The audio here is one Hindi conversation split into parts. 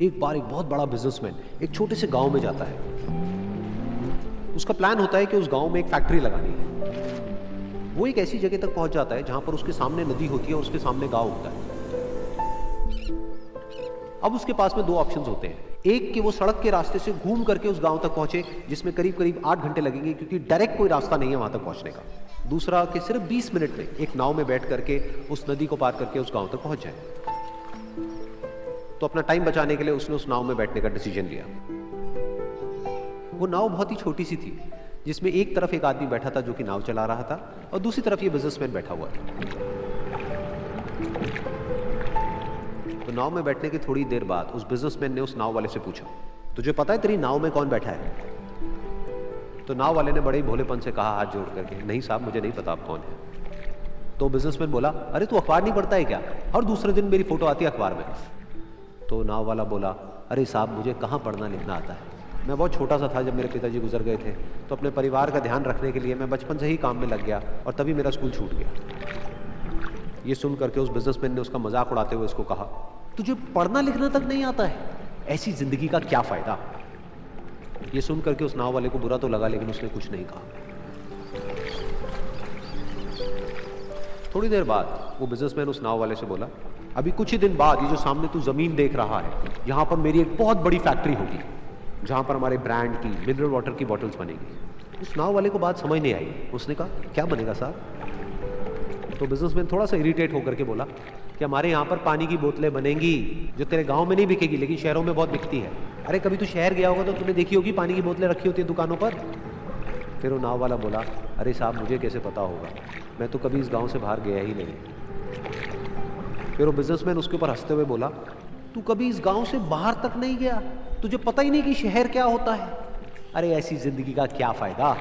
एक बार एक बहुत बड़ा बिजनेसमैन एक छोटे से गांव में जाता है। उसका प्लान होता है कि उस गांव में एक फैक्ट्री लगानी है। वो एक ऐसी जगह तक पहुंच जाता है जहां पर उसके सामने नदी होती है और उसके सामने गांव होता है। अब उसके पास में दो ऑप्शंस होते हैं। एक कि वो सड़क के रास्ते से घूम करके उस गांव तक पहुंचे, जिसमें करीब करीब 8 घंटे लगेंगे, क्योंकि डायरेक्ट कोई रास्ता नहीं है वहां तक पहुंचने का। दूसरा कि सिर्फ 20 मिनट में एक नाव में बैठ करके उस नदी को पार करके उस गांव तक पहुंच जाए। तो अपना टाइम बचाने के लिए उसने उस नाव में बैठने का डिसीजन लिया। वो नाव बहुत ही छोटी सी थी, जिसमें एक तरफ एक आदमी बैठा था जो कि नाव चला रहा था और दूसरी तरफ ये बिजनेसमैन बैठा हुआ था। तो नाव में बैठने की थोड़ी देर बाद उस बिजनेसमैन ने उस नाव वाले से पूछा, तुझे पता है तेरी नाव में कौन बैठा है? तो नाव वाले ने बड़े ही भोलेपन से कहा हाथ जोड़ करके, नहीं साहब मुझे नहीं पता आप कौन है। तो बिजनेसमैन बोला, अरे तू अखबार नहीं पढ़ता है क्या? हर दूसरे दिन मेरी फोटो आती है अखबार में। तो नाव वाला बोला, अरे साहब मुझे कहाँ पढ़ना लिखना आता है, मैं बहुत छोटा सा था जब मेरे पिताजी गुजर गए थे, तो अपने परिवार का ध्यान रखने के लिए मैं बचपन से ही काम में लग गया और तभी मेरा स्कूल छूट गया। ये सुन करके उस बिजनेसमैन ने उसका मजाक उड़ाते हुए उसको कहा, तुझे पढ़ना लिखना तक नहीं आता है, ऐसी जिंदगी का क्या फायदा? ये सुन करके उस नाव वाले को बुरा तो लगा, लेकिन उसने कुछ नहीं कहा। थोड़ी देर बाद वो बिजनेसमैन उस नाव वाले से बोला, अभी कुछ ही दिन बाद ये जो सामने तू जमीन देख रहा है, यहां पर मेरी एक बहुत बड़ी फैक्ट्री होगी जहां पर हमारे ब्रांड की मिनरल वाटर की बॉटल्स बनेगी। उस नाव वाले को बात समझ नहीं आई। उसने कहा, क्या बनेगा साहब? तो बिजनेसमैन थोड़ा सा इरिटेट होकर के बोला कि हमारे यहाँ पर पानी की बोतलें बनेंगी जो तेरे गांव में नहीं बिकेगी, लेकिन शहरों में बहुत बिकती है। अरे कभी तू शहर गया होगा तो तूने देखी होगी पानी की बोतलें रखी होती है दुकानों पर। फिर वो नाव वाला बोला, अरे साहब मुझे कैसे पता होगा, मैं तो कभी इस गाँव से बाहर गया ही नहीं। फिर वो बिजनेसमैन उसके ऊपर हंसते हुए बोला, तू कभी इस गांव से बाहर तक नहीं गया, तुझे पता ही नहीं कि शहर क्या होता है? अरे ऐसी जिंदगी का क्या फायदा?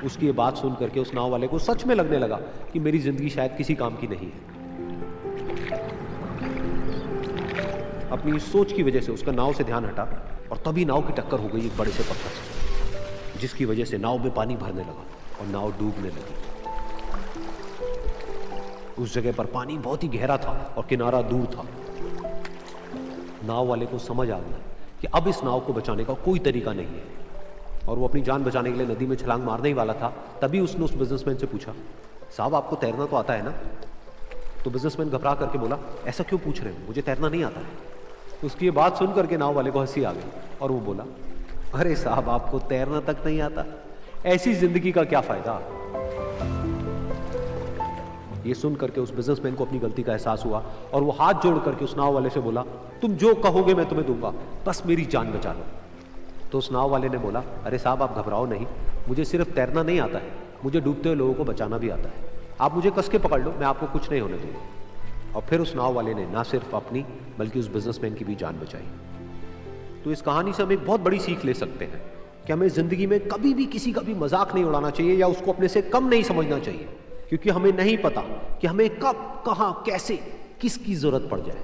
उसकी ये बात सुन करके उस नाव वाले को सच में लगने लगा कि मेरी जिंदगी शायद किसी काम की नहीं है। अपनी इस सोच की वजह से उसका नाव से ध्यान हटा और तभी नाव की टक्कर हो गई एक बड़े से पत्थर से, जिसकी वजह से नाव में पानी भरने लगा और नाव डूबने लगी। उस जगह पर पानी बहुत ही गहरा था और किनारा दूर था। नाव वाले को समझ आ गया कि अब इस नाव को बचाने का कोई तरीका नहीं है और वो अपनी जान बचाने के लिए नदी में छलांग मारने ही वाला था। तभी उसने उस बिजनेसमैन से पूछा, साहब आपको तैरना तो आता है ना? तो बिजनेसमैन घबरा करके बोला, ऐसा क्यों पूछ रहे हो, मुझे तैरना नहीं आता है। उसकी ये बात सुन करके नाव वाले को हंसी आ गई और वो बोला, अरे साहब आपको तैरना तक नहीं आता, ऐसी जिंदगी का क्या फायदा? ये सुन करके उस बिजनेसमैन को अपनी गलती का एहसास हुआ और वो हाथ जोड़ करके उस नाव वाले से बोला, तुम जो कहोगे मैं तुम्हें दूंगा, बस मेरी जान बचा लो। तो उस नाव वाले ने बोला, अरे साहब आप घबराओ नहीं, मुझे सिर्फ तैरना नहीं आता है, मुझे डूबते हुए लोगों को बचाना भी आता है। आप मुझे कस के पकड़ लो, मैं आपको कुछ नहीं होने दूंगा। और फिर उस नाव वाले ने ना सिर्फ अपनी बल्कि उस बिजनेसमैन की भी जान बचाई। तो इस कहानी से हम एक बहुत बड़ी सीख ले सकते हैं कि हमें जिंदगी में कभी भी किसी का भी मजाक नहीं उड़ाना चाहिए या उसको अपने से कम नहीं समझना चाहिए, क्योंकि हमें नहीं पता कि हमें कब, कहां, कैसे, किसकी जरूरत पड़ जाए।